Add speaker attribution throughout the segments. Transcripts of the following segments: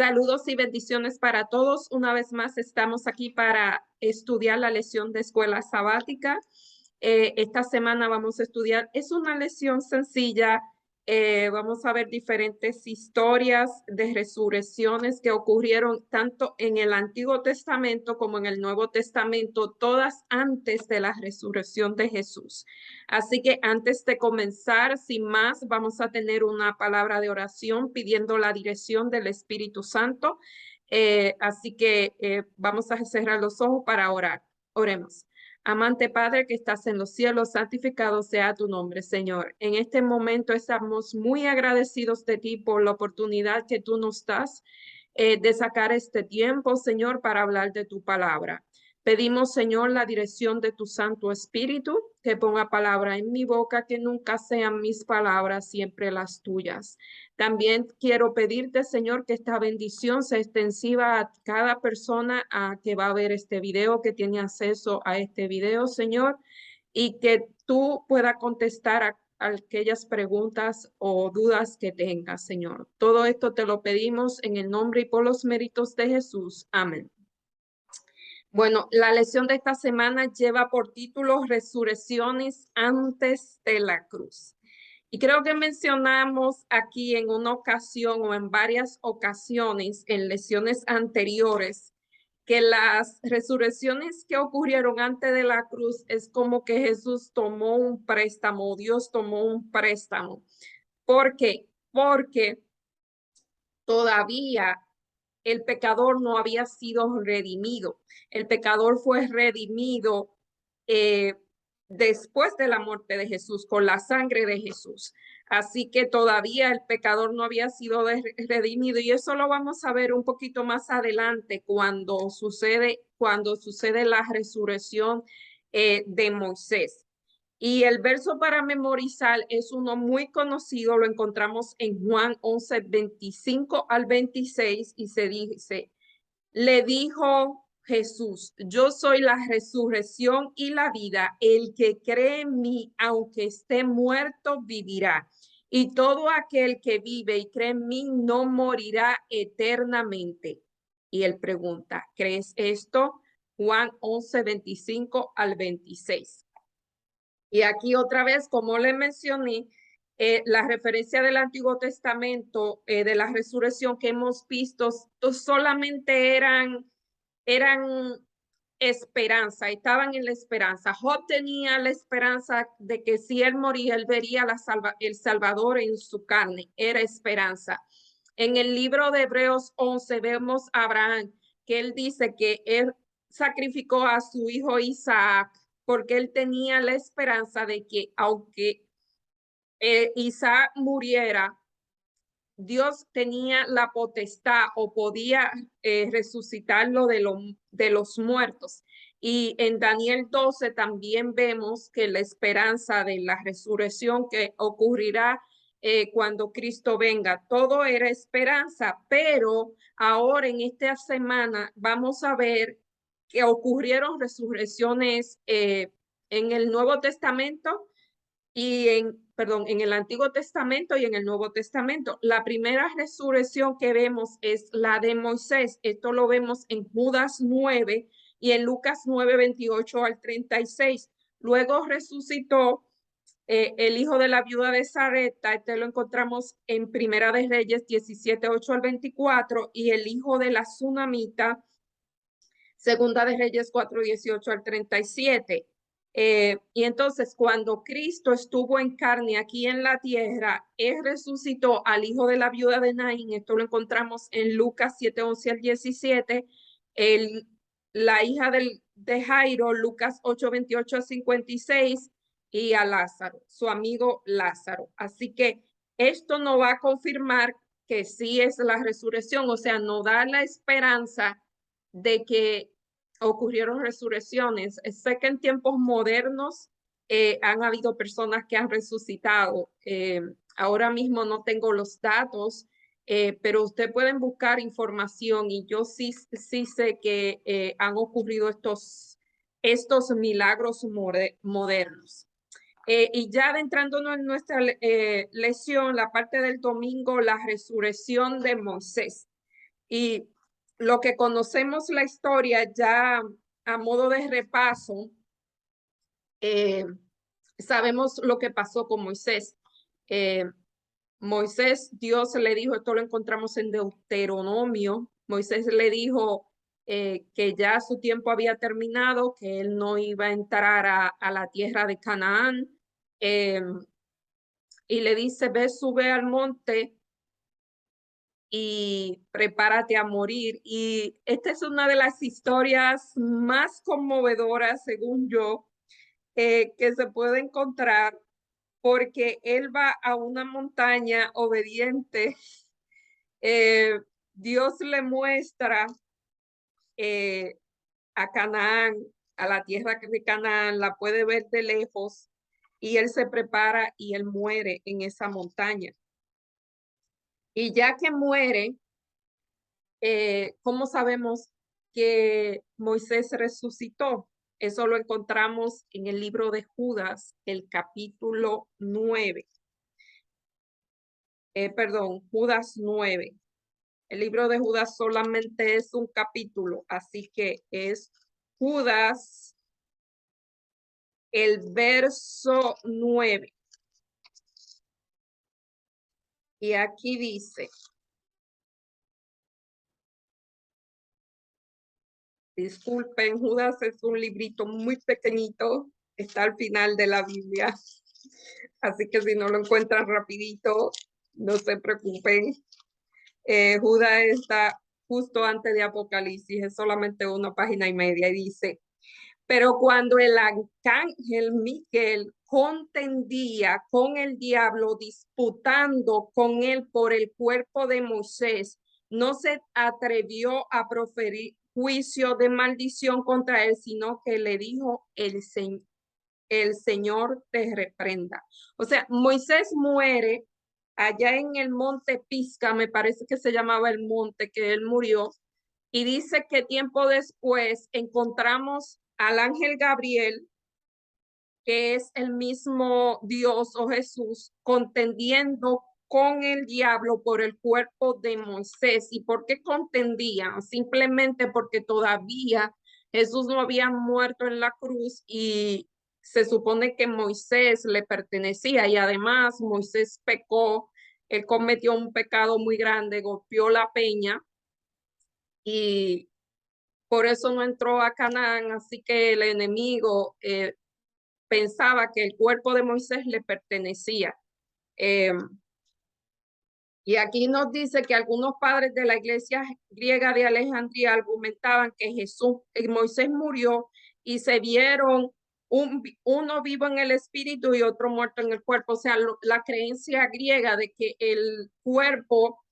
Speaker 1: Saludos y bendiciones para todos. Una vez más estamos aquí para estudiar la lección de escuela sabática. Esta semana vamos a estudiar, es una lección sencilla. Vamos a ver diferentes historias de resurrecciones que ocurrieron tanto en el Antiguo Testamento como en el Nuevo Testamento, todas antes de la resurrección de Jesús. Así que antes de comenzar, sin más, vamos a tener una palabra de oración pidiendo la dirección del Espíritu Santo. Así que vamos a cerrar los ojos para orar. Oremos. Amante Padre que estás en los cielos, santificado sea tu nombre, Señor. En este momento estamos muy agradecidos de ti por la oportunidad que tú nos das de sacar este tiempo, Señor, para hablar de tu palabra. Pedimos, Señor, la dirección de tu Santo Espíritu, que ponga palabra en mi boca, que nunca sean mis palabras, siempre las tuyas. También quiero pedirte, Señor, que esta bendición sea extensiva a cada persona que va a ver este video, que tiene acceso a este video, Señor, y que tú puedas contestar a aquellas preguntas o dudas que tengas, Señor. Todo esto te lo pedimos en el nombre y por los méritos de Jesús. Amén. Bueno, la lección de esta semana lleva por título Resurrecciones antes de la cruz. Y creo que mencionamos aquí en una ocasión o en varias ocasiones en lecciones anteriores que las resurrecciones que ocurrieron antes de la cruz es como que Jesús tomó un préstamo, Dios tomó un préstamo. ¿Por qué? Porque todavía el pecador no había sido redimido. El pecador fue redimido eh, después de la muerte de Jesús, con la sangre de Jesús. Así que todavía el pecador no había sido redimido y eso lo vamos a ver un poquito más adelante cuando sucede la resurrección de Moisés. Y el verso para memorizar es uno muy conocido, lo encontramos en Juan 11, 25 al 26 y se dice, le dijo Jesús, yo soy la resurrección y la vida, el que cree en mí, aunque esté muerto, vivirá. Y todo aquel que vive y cree en mí no morirá eternamente. Y él pregunta, ¿crees esto? Juan 11, 25 al 26. Y aquí otra vez, como le mencioné, la referencia del Antiguo Testamento, de la resurrección que hemos visto, solamente eran esperanza, estaban en la esperanza. Job tenía la esperanza de que si él moría, él vería el Salvador en su carne, era esperanza. En el libro de Hebreos 11 vemos a Abraham, que él dice que él sacrificó a su hijo Isaac porque él tenía la esperanza de que aunque Isaac muriera, Dios tenía la potestad o podía resucitarlo de los muertos. Y en Daniel 12 también vemos que la esperanza de la resurrección que ocurrirá cuando Cristo venga, todo era esperanza, pero ahora en esta semana vamos a ver que ocurrieron resurrecciones en el Nuevo Testamento en el Antiguo Testamento y en el Nuevo Testamento. La primera resurrección que vemos es la de Moisés. Esto lo vemos en Judas 9 y en Lucas 9, 28 al 36. Luego resucitó el hijo de la viuda de Sarepta, este lo encontramos en Primera de Reyes 17, 8 al 24, y el hijo de la Sunamita, Segunda de Reyes 4, 18 al 37. Y entonces cuando Cristo estuvo en carne aquí en la tierra, él resucitó al hijo de la viuda de Naín. Esto lo encontramos en Lucas 7, 11 al 17. La hija de Jairo, Lucas 8, 28 al 56, y a Lázaro, su amigo Lázaro. Así que esto no va a confirmar que sí es la resurrección, o sea, no da la esperanza de que ocurrieron resurrecciones. Sé que en tiempos modernos han habido personas que han resucitado. Ahora mismo no tengo los datos, pero ustedes pueden buscar información y yo sí sé que han ocurrido estos milagros modernos. Y ya adentrándonos en nuestra lección, la parte del domingo, la resurrección de Moisés. Y lo que conocemos la historia ya a modo de repaso, sabemos lo que pasó con Moisés. Moisés, Dios le dijo, esto lo encontramos en Deuteronomio, Moisés le dijo que ya su tiempo había terminado, que él no iba a entrar a la tierra de Canaán, y le dice, ve, sube al monte y prepárate a morir. Y esta es una de las historias más conmovedoras, según yo, que se puede encontrar, porque él va a una montaña obediente. Eh, Dios le muestra eh, a Canaán, a la tierra de Canaán, la puede ver de lejos y él se prepara y él muere en esa montaña. Y ya que muere, ¿cómo sabemos que Moisés resucitó? Eso lo encontramos en el libro de Judas, el capítulo 9. Perdón, Judas 9. El libro de Judas solamente es un capítulo, así que es Judas, el verso 9. Y aquí dice, disculpen, Judas es un librito muy pequeñito, está al final de la Biblia, así que si no lo encuentran rapidito, no se preocupen. Judas está justo antes de Apocalipsis, es solamente una página y media, y dice, pero cuando el arcángel Miguel contendía con el diablo, disputando con él por el cuerpo de Moisés, no se atrevió a proferir juicio de maldición contra él, sino que le dijo, el Señor te reprenda. O sea, Moisés muere allá en el monte Pisga, me parece que se llamaba el monte que él murió, y dice que tiempo después encontramos al ángel Gabriel, que es el mismo Dios o Jesús, contendiendo con el diablo por el cuerpo de Moisés. ¿Y por qué contendían? Simplemente porque todavía Jesús no había muerto en la cruz y se supone que Moisés le pertenecía, y además Moisés pecó, él cometió un pecado muy grande, golpeó la peña y por eso no entró a Canaán, así que el enemigo pensaba que el cuerpo de Moisés le pertenecía. Eh, y aquí nos dice que algunos padres de la iglesia griega de Alejandría argumentaban que Moisés murió y se vieron uno vivo en el espíritu y otro muerto en el cuerpo. O sea, la creencia griega de que el cuerpo,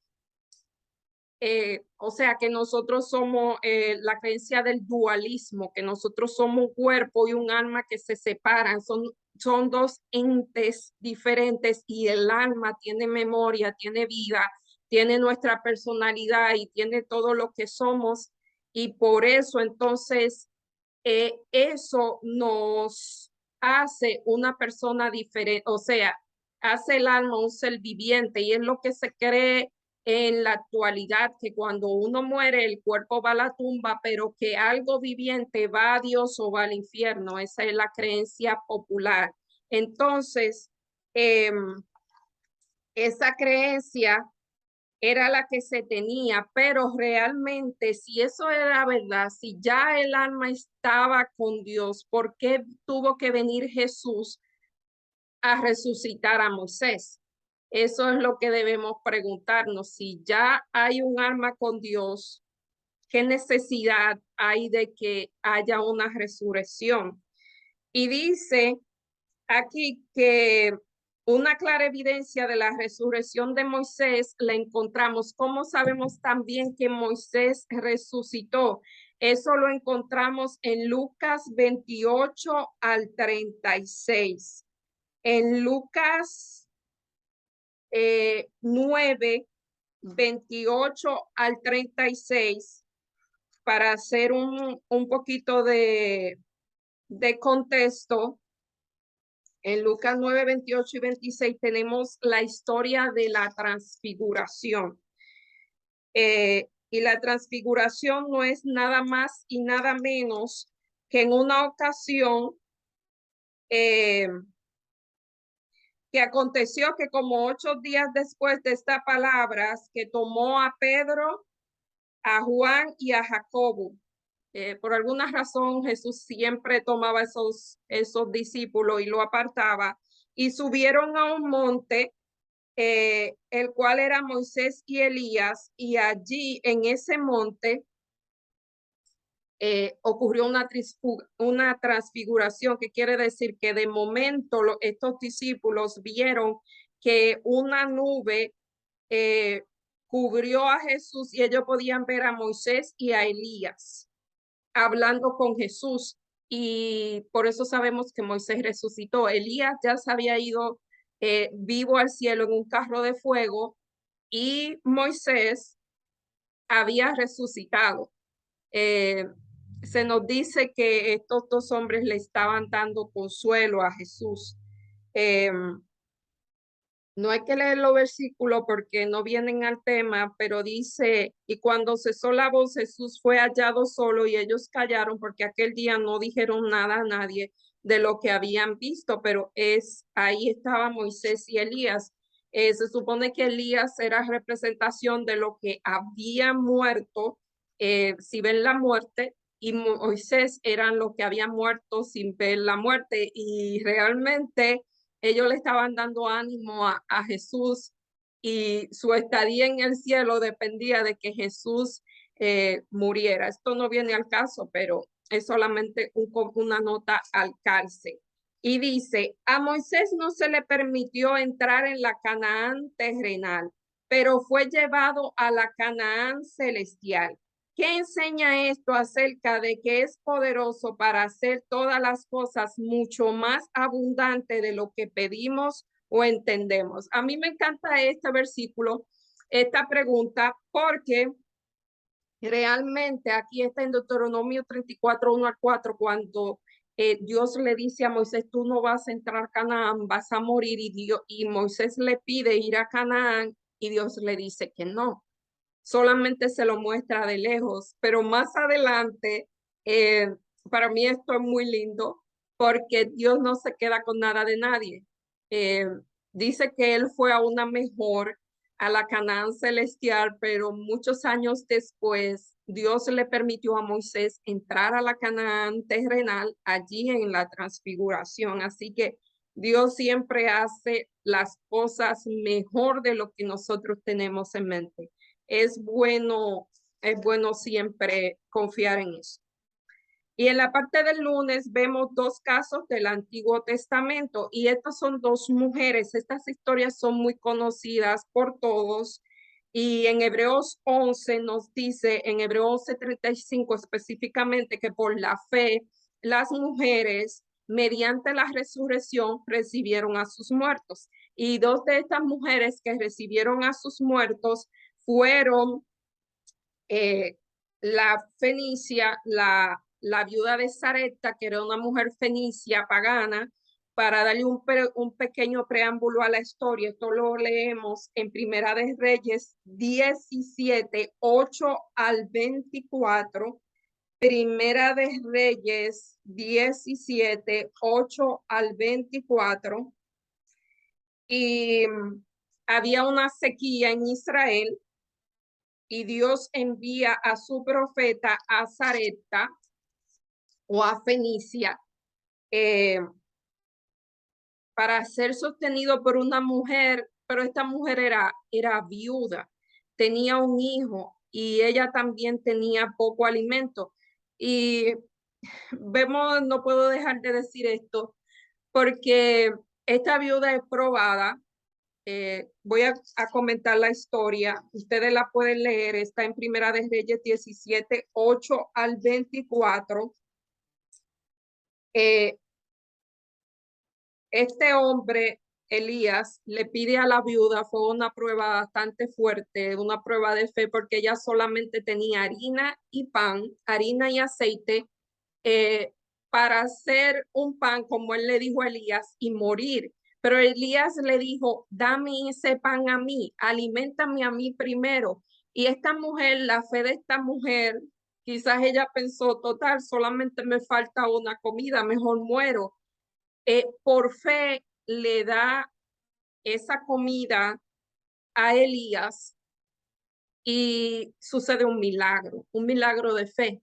Speaker 1: o sea, que nosotros somos la creencia del dualismo, que nosotros somos un cuerpo y un alma que se separan, son dos entes diferentes y el alma tiene memoria, tiene vida, tiene nuestra personalidad y tiene todo lo que somos, y por eso entonces eso nos hace una persona diferente, o sea, hace el alma un ser viviente, y es lo que se cree en la actualidad, que cuando uno muere el cuerpo va a la tumba, pero que algo viviente va a Dios o va al infierno. Esa es la creencia popular. Entonces, esa creencia era la que se tenía, pero realmente si eso era verdad, si ya el alma estaba con Dios, ¿por qué tuvo que venir Jesús a resucitar a Moisés? Eso es lo que debemos preguntarnos. Si ya hay un alma con Dios, ¿qué necesidad hay de que haya una resurrección? Y dice aquí que una clara evidencia de la resurrección de Moisés la encontramos. ¿Cómo sabemos también que Moisés resucitó? Eso lo encontramos en Lucas 28 al 36. En Lucas 9, 28 al 36, para hacer un poquito de contexto. En Lucas 9, 28 y 26 tenemos la historia de la transfiguración. Y la transfiguración no es nada más y nada menos que en una ocasión que aconteció que como 8 días después de estas palabras, que tomó a Pedro, a Juan y a Jacobo. Por alguna razón Jesús siempre tomaba esos discípulos y lo apartaba y subieron a un monte, el cual era Moisés y Elías, y allí en ese monte ocurrió una transfiguración, que quiere decir que de momento estos discípulos vieron que una nube cubrió a Jesús y ellos podían ver a Moisés y a Elías hablando con Jesús. Y por eso sabemos que Moisés resucitó. Elías ya se había ido vivo al cielo en un carro de fuego, y Moisés había resucitado. Eh, Se nos dice que estos dos hombres le estaban dando consuelo a Jesús. Eh, no hay que leer los versículos porque no vienen al tema, pero dice, y cuando cesó la voz, Jesús fue hallado solo y ellos callaron porque aquel día no dijeron nada a nadie de lo que habían visto, pero ahí estaba Moisés y Elías. Se supone que Elías era representación de lo que había muerto, si ven la muerte, y Moisés eran los que habían muerto sin ver la muerte, y realmente ellos le estaban dando ánimo a Jesús, y su estadía en el cielo dependía de que Jesús muriera. Esto no viene al caso, pero es solamente una nota al calce. Y dice, a Moisés no se le permitió entrar en la Canaán terrenal, pero fue llevado a la Canaán celestial. ¿Qué enseña esto acerca de que es poderoso para hacer todas las cosas mucho más abundante de lo que pedimos o entendemos? A mí me encanta este versículo, esta pregunta, porque realmente aquí está en Deuteronomio 34, 1 al 4, cuando Dios le dice a Moisés, tú no vas a entrar a Canaán, vas a morir, y Moisés le pide ir a Canaán y Dios le dice que no, solamente se lo muestra de lejos, pero más adelante, eh, para mí esto es muy lindo, porque Dios no se queda con nada de nadie. Eh, Dice que él fue a una mejor, a la Canaán celestial, pero muchos años después, Dios le permitió a Moisés entrar a la Canaán terrenal allí en la transfiguración. Así que Dios siempre hace las cosas mejor de lo que nosotros tenemos en mente. Es bueno, es bueno siempre confiar en eso. Y en la parte del lunes vemos dos casos del Antiguo Testamento, y estas son dos mujeres. Estas historias son muy conocidas por todos, y en Hebreos 11 nos dice, en Hebreos 11:35 específicamente, que por la fe las mujeres mediante la resurrección recibieron a sus muertos. Y dos de estas mujeres que recibieron a sus muertos fueron eh, la fenicia, la viuda de Sarepta, que era una mujer fenicia pagana. Para darle un pequeño preámbulo a la historia, esto lo leemos en Primera de Reyes 17, 8 al 24. Primera de Reyes 17, 8 al 24. Y había una sequía en Israel, y Dios envía a su profeta a Sarepta o a Fenicia, eh, para ser sostenido por una mujer, pero esta mujer era viuda, tenía un hijo y ella también tenía poco alimento. Y vemos, no puedo dejar de decir esto, porque esta viuda es probada. Voy a comentar la historia, ustedes la pueden leer, está en Primera de Reyes 17, 8 al 24. Eh, este hombre, Elías, le pide a la viuda, fue una prueba bastante fuerte, una prueba de fe, porque ella solamente tenía harina y pan, harina y aceite, eh, para hacer un pan, como él le dijo a Elías, y morir. Pero Elías le dijo, dame ese pan a mí, aliméntame a mí primero. Y esta mujer, la fe de esta mujer, quizás ella pensó, total, solamente me falta una comida, mejor muero. Por fe le da esa comida a Elías y sucede un milagro de fe.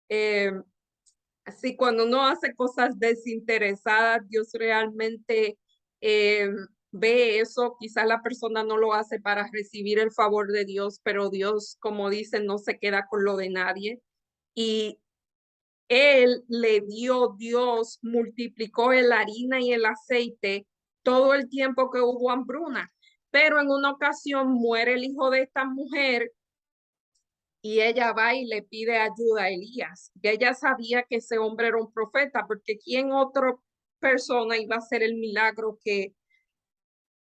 Speaker 1: Eh, Así cuando uno hace cosas desinteresadas, Dios realmente eh, ve eso. Quizás la persona no lo hace para recibir el favor de Dios, pero Dios, como dicen, no se queda con lo de nadie. Y él le dio, Dios multiplicó la harina y el aceite todo el tiempo que hubo hambruna. Pero en una ocasión muere el hijo de esta mujer y ella va y le pide ayuda a Elías. Y ella sabía que ese hombre era un profeta, porque ¿quién otra persona iba a hacer el milagro que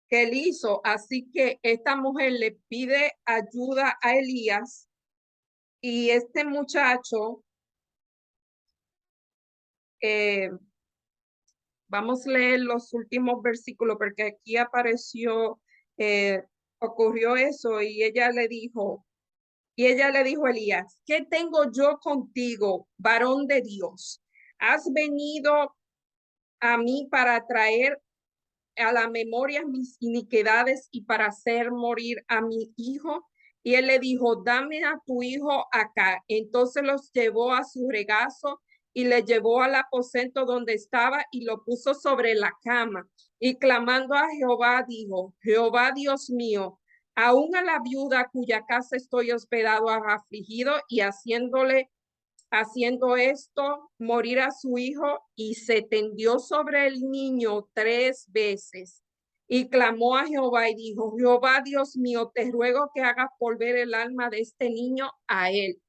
Speaker 1: él hizo? Así que esta mujer le pide ayuda a Elías y este muchacho, eh, vamos a leer los últimos versículos porque aquí apareció, eh, ocurrió eso y ella le dijo a Elías, ¿qué tengo yo contigo, varón de Dios? ¿Has venido a mí para traer a la memoria mis iniquidades y para hacer morir a mi hijo? Y él le dijo, dame a tu hijo acá. Entonces los llevó a su regazo y le llevó al aposento donde estaba y lo puso sobre la cama. Y clamando a Jehová, dijo, Jehová Dios mío, aún a la viuda cuya casa estoy hospedado ha afligido y haciendo esto, morir a su hijo, y se tendió sobre el niño 3 veces. Y clamó a Jehová y dijo, Jehová Dios mío, te ruego que hagas volver el alma de este niño a él.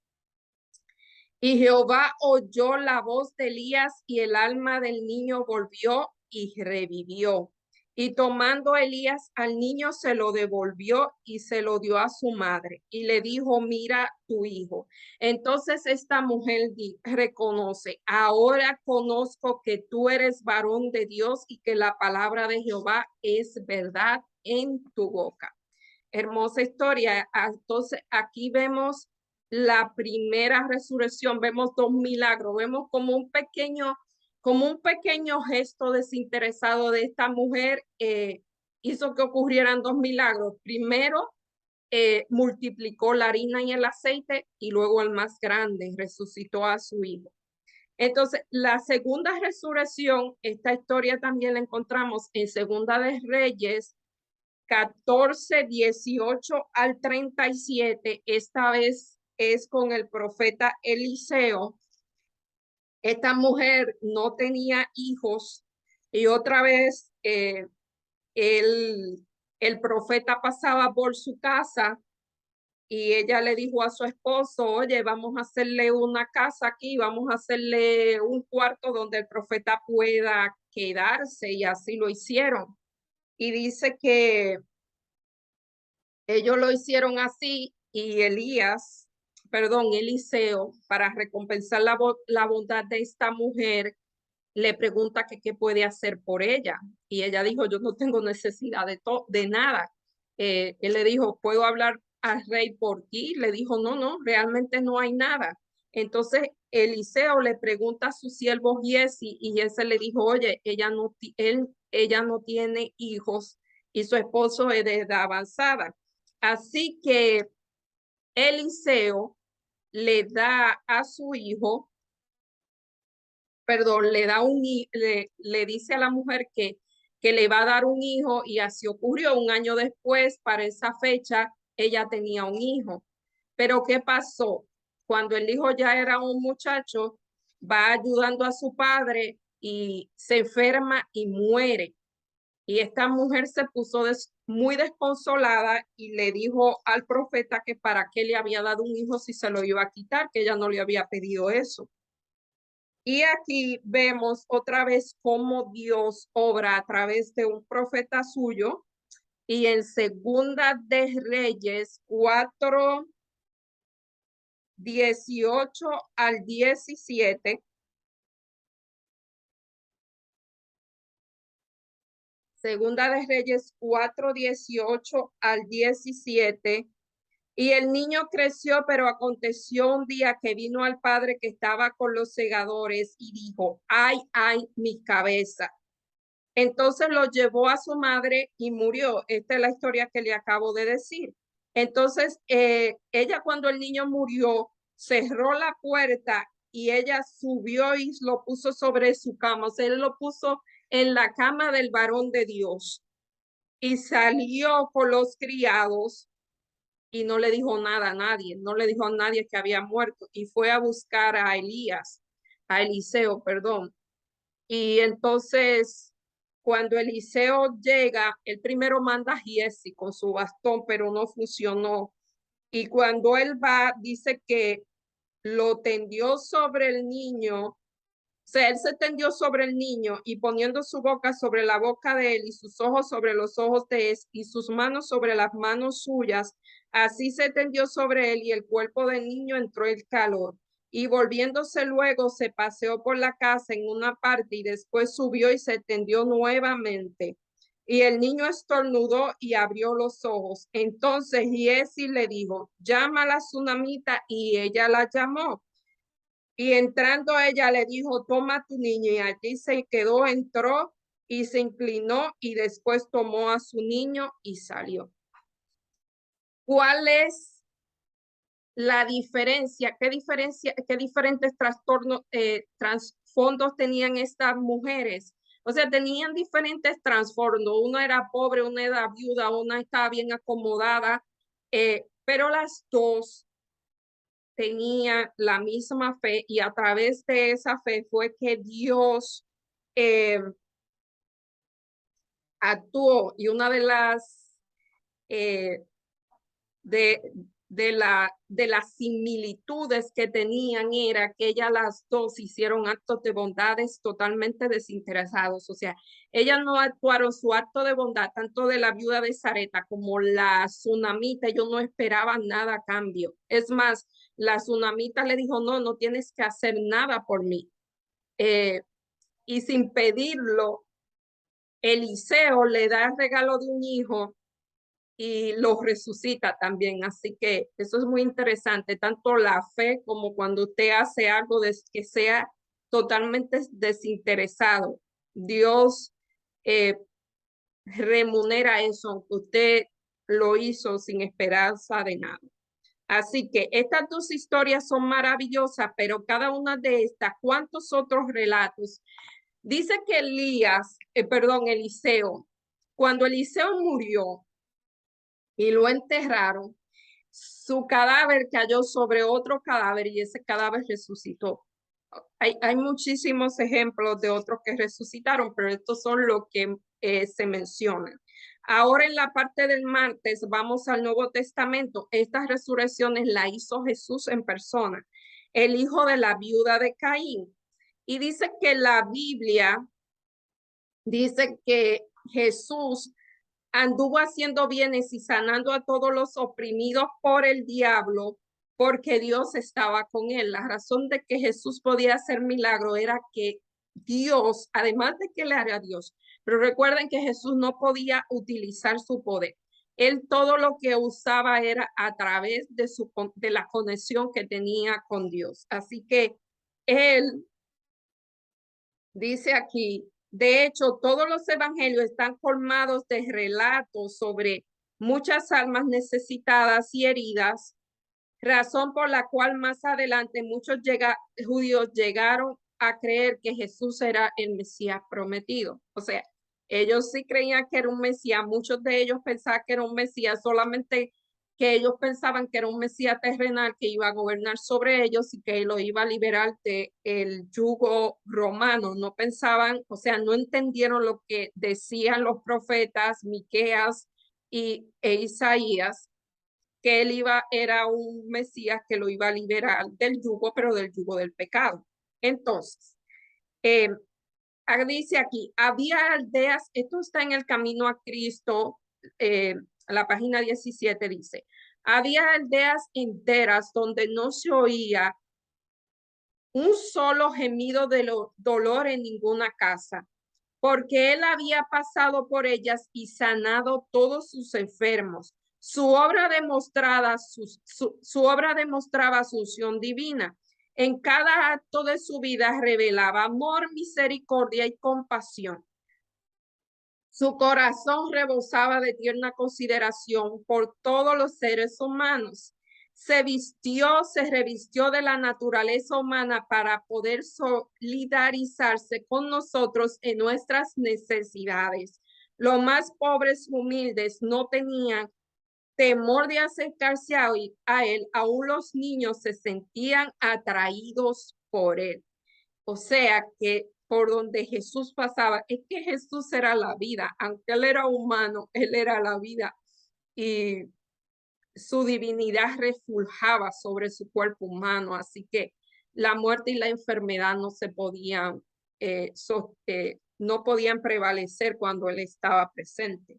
Speaker 1: Y Jehová oyó la voz de Elías y el alma del niño volvió y revivió. Y tomando Elías al niño se lo devolvió y se lo dio a su madre y le dijo, mira tu hijo. Entonces esta mujer reconoce, ahora conozco que tú eres varón de Dios y que la palabra de Jehová es verdad en tu boca. Hermosa historia. Entonces aquí vemos la primera resurrección, vemos 2 milagros, vemos como un pequeño gesto desinteresado de esta mujer hizo que ocurrieran 2 milagros. Primero, multiplicó la harina y el aceite y luego el más grande, resucitó a su hijo. Entonces, la segunda resurrección, esta historia también la encontramos en Segunda de Reyes 14, 18 al 37. Esta vez es con el profeta Eliseo. Esta mujer no tenía hijos y otra vez el, el profeta pasaba por su casa y ella le dijo a su esposo, oye, vamos a hacerle una casa aquí, vamos a hacerle un cuarto donde el profeta pueda quedarse, y así lo hicieron. Y dice que ellos lo hicieron así y Eliseo, para recompensar la bondad de esta mujer, le pregunta que qué puede hacer por ella. Y ella dijo, yo no tengo necesidad de nada. Él le dijo, ¿puedo hablar al rey por ti? Le dijo, no, no, realmente no hay nada. Entonces Eliseo le pregunta a su siervo Giesi y ese le dijo, oye, ella no tiene hijos y su esposo es de edad avanzada. Así que Eliseo le da a su hijo, perdón, le dice a la mujer que le va a dar un hijo y así ocurrió. Un año después, para esa fecha, ella tenía un hijo. Pero ¿qué pasó? Cuando el hijo ya era un muchacho, va ayudando a su padre y se enferma y muere. Y esta mujer se puso muy desconsolada y le dijo al profeta que para qué le había dado un hijo si se lo iba a quitar, que ella no le había pedido eso. Y aquí vemos otra vez cómo Dios obra a través de un profeta suyo. Y en Segunda de Reyes 4, 18 al 17. Segunda de Reyes 4, 18 al 17. Y el niño creció, pero aconteció un día que vino al padre que estaba con los segadores y dijo, ay, ay, mi cabeza. Entonces lo llevó a su madre y murió. Esta es la historia que le acabo de decir. Entonces, ella cuando el niño murió, cerró la puerta y ella subió y lo puso sobre su cama. O sea, él lo puso en la cama del varón de Dios y salió con los criados y no le dijo nada a nadie, no le dijo a nadie que había muerto y fue a buscar a Elías, a Eliseo, perdón. Y entonces, cuando Eliseo llega, él primero manda a Giesi con su bastón, pero no funcionó. Y cuando él va, dice que lo tendió sobre el niño, o sea, él se tendió sobre el niño y poniendo su boca sobre la boca de él y sus ojos sobre los ojos de él y sus manos sobre las manos suyas, así se tendió sobre él y el cuerpo del niño entró el calor. Y volviéndose luego se paseó por la casa en una parte y después subió y se tendió nuevamente. Y el niño estornudó y abrió los ojos. Entonces Giesi le dijo, llama a la tsunamita y ella la llamó. Y entrando ella le dijo, toma tu niña. Y allí se quedó, entró y se inclinó y después tomó a su niño y salió. ¿Cuál es la diferencia? ¿Qué diferentes trastornos, trasfondos tenían estas mujeres? O sea, tenían diferentes trasfondos. Una era pobre, una era viuda, una estaba bien acomodada, pero las dos tenía la misma fe y a través de esa fe fue que Dios eh, actuó y una de las eh, de, de las similitudes que tenían era que ellas las dos hicieron actos de bondades totalmente desinteresados. O sea, ellas no actuaron su acto de bondad, tanto de la viuda de Sareta como la tsunamita, ellos no esperaban nada a cambio. Es más, la tsunamita le dijo, no, no tienes que hacer nada por mí. Y sin pedirlo, Eliseo le da el regalo de un hijo y lo resucita también. Así que eso es muy interesante, tanto la fe como cuando usted hace algo que sea totalmente desinteresado. Dios eh, remunera eso, aunque usted lo hizo sin esperanza de nada. Así que estas dos historias son maravillosas, pero cada una de estas, ¿cuántos otros relatos? Dice que Eliseo, cuando Eliseo murió, y lo enterraron, su cadáver cayó sobre otro cadáver y ese cadáver resucitó. Hay muchísimos ejemplos de otros que resucitaron, pero estos son los que se mencionan. Ahora en la parte del martes vamos al Nuevo Testamento. Estas resurrecciones la hizo Jesús en persona, el hijo de la viuda de Caín. Y dice que la Biblia dice que Jesús anduvo haciendo bienes y sanando a todos los oprimidos por el diablo, porque Dios estaba con él. La razón de que Jesús podía hacer milagro era que Dios, además de que él era Dios, pero recuerden que Jesús no podía utilizar su poder. Él todo lo que usaba era a través de la conexión que tenía con Dios. Así que él dice aquí, de hecho, todos los evangelios están colmados de relatos sobre muchas almas necesitadas y heridas, razón por la cual más adelante muchos judíos llegaron a creer que Jesús era el Mesías prometido. O sea, ellos sí creían que era un Mesías, muchos de ellos pensaban que era un Mesías, solamente que ellos pensaban que era un Mesías terrenal que iba a gobernar sobre ellos y que lo iba a liberar del yugo romano. No pensaban, o sea, no entendieron lo que decían los profetas Miqueas e Isaías, que era un Mesías que lo iba a liberar del yugo, pero del yugo del pecado. Entonces, eh, dice aquí, había aldeas, esto está en el camino a Cristo, la página 17 dice, había aldeas enteras donde no se oía un solo gemido de dolor en ninguna casa, porque él había pasado por ellas y sanado todos sus enfermos. Su obra demostraba su unción divina. En cada acto de su vida revelaba amor, misericordia y compasión. Su corazón rebosaba de tierna consideración por todos los seres humanos. Se revistió de la naturaleza humana para poder solidarizarse con nosotros en nuestras necesidades. Los más pobres, humildes, no tenían temor de acercarse a él. Aún los niños se sentían atraídos por él. O sea que por donde Jesús pasaba, es que Jesús era la vida, aunque él era humano, él era la vida y su divinidad refulgaba sobre su cuerpo humano, así que la muerte y la enfermedad no se podían, no podían prevalecer cuando él estaba presente.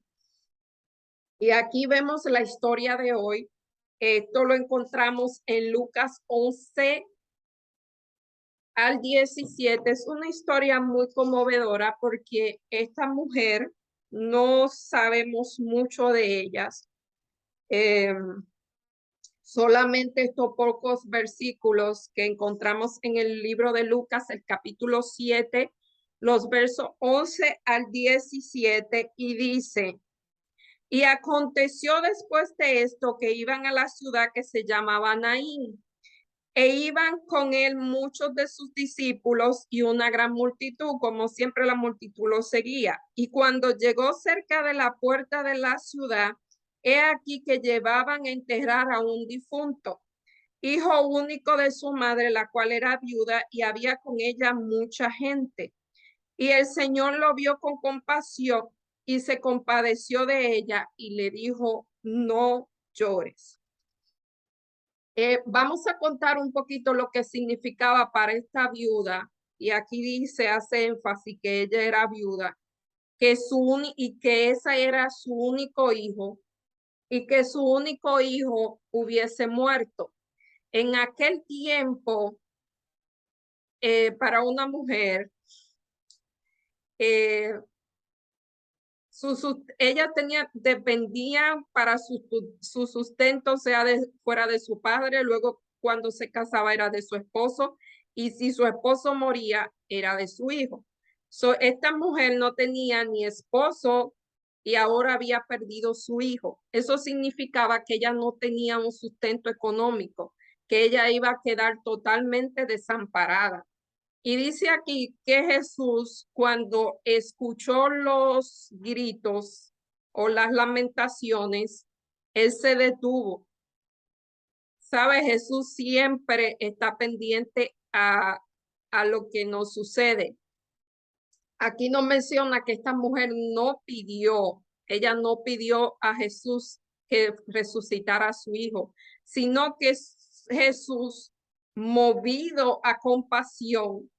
Speaker 1: Y aquí vemos la historia de hoy. Esto lo encontramos en Lucas 11 al 17. Es una historia muy conmovedora porque esta mujer no sabemos mucho de ellas. Solamente estos pocos versículos que encontramos en el libro de Lucas, el capítulo 7, los versos 11 al 17, y dice: y aconteció después de esto que iban a la ciudad que se llamaba Naín, e iban con él muchos de sus discípulos y una gran multitud, como siempre la multitud lo seguía. Y cuando llegó cerca de la puerta de la ciudad, he aquí que llevaban a enterrar a un difunto, hijo único de su madre, la cual era viuda, y había con ella mucha gente. Y el Señor lo vio con compasión y se compadeció de ella y le dijo: no llores. Vamos a contar un poquito lo que significaba para esta viuda, y aquí dice, hace énfasis que ella era viuda, y que ese era su único hijo, y que su único hijo hubiese muerto. En aquel tiempo, para una mujer, eh, ella dependía para su sustento, sea fuera de su padre, luego cuando se casaba era de su esposo, y si su esposo moría era de su hijo. Esta mujer no tenía ni esposo y ahora había perdido su hijo. Eso significaba que ella no tenía un sustento económico, que ella iba a quedar totalmente desamparada. Y dice aquí que Jesús, cuando escuchó los gritos o las lamentaciones, él se detuvo. ¿Sabe? Jesús siempre está pendiente a lo que nos sucede. Aquí nos menciona que esta mujer ella no pidió a Jesús que resucitara a su hijo, sino que Jesús, movido a compasión,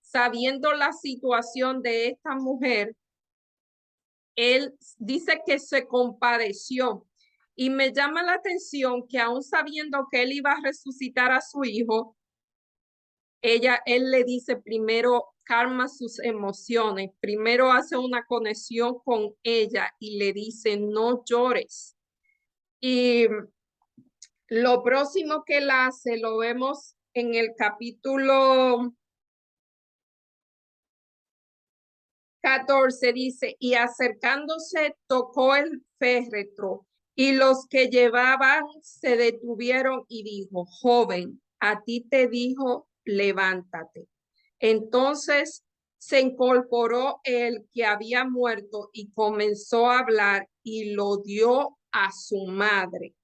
Speaker 1: sabiendo la situación de esta mujer, él dice que se compadeció. Y me llama la atención que aún sabiendo que él iba a resucitar a su hijo, él le dice primero calma sus emociones, primero hace una conexión con ella y le dice no llores. Y lo próximo que él hace lo vemos en el capítulo 14, dice, y acercándose tocó el féretro, y los que llevaban se detuvieron y dijo: joven, a ti te dijo, levántate. Entonces se incorporó el que había muerto y comenzó a hablar y lo dio a su madre.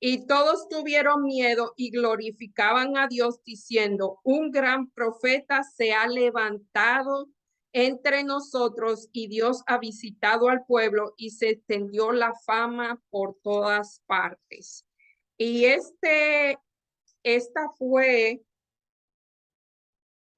Speaker 1: Y todos tuvieron miedo y glorificaban a Dios diciendo: un gran profeta se ha levantado entre nosotros y Dios ha visitado al pueblo, y se extendió la fama por todas partes. Y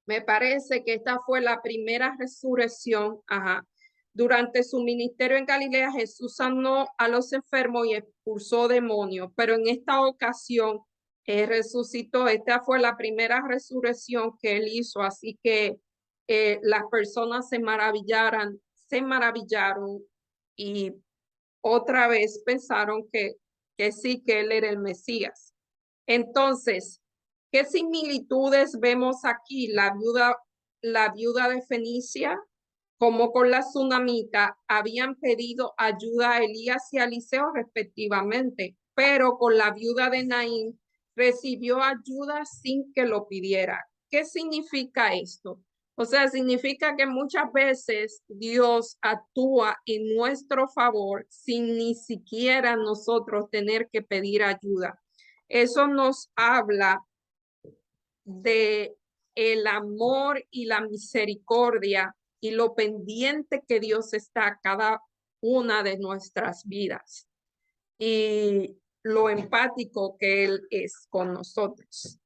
Speaker 1: me parece que esta fue la primera resurrección. Ajá. Durante su ministerio en Galilea, Jesús sanó a los enfermos y expulsó demonios, pero en esta ocasión resucitó. Esta fue la primera resurrección que él hizo, así que las personas se maravillaron y otra vez pensaron que sí, que él era el Mesías. Entonces, ¿qué similitudes vemos aquí? La viuda de Fenicia, como con la tsunamita, habían pedido ayuda a Elías y a Eliseo respectivamente, pero con la viuda de Naín recibió ayuda sin que lo pidiera. ¿Qué significa esto? O sea, significa que muchas veces Dios actúa en nuestro favor sin ni siquiera nosotros tener que pedir ayuda. Eso nos habla de el amor y la misericordia y lo pendiente que Dios está a cada una de nuestras vidas y lo empático que Él es con nosotros.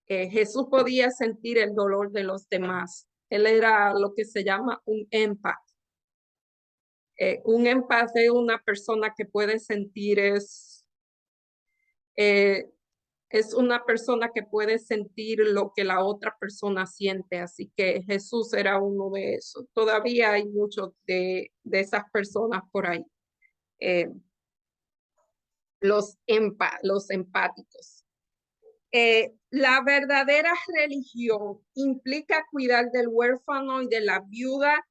Speaker 1: Jesús podía sentir el dolor de los demás. Él era lo que se llama un empath. Un empath es una persona que puede sentir, es una persona que puede sentir lo que la otra persona siente. Así que Jesús era uno de esos. Todavía hay muchos de esas personas por ahí. Los empáticos. La verdadera religión implica cuidar del huérfano y de la viuda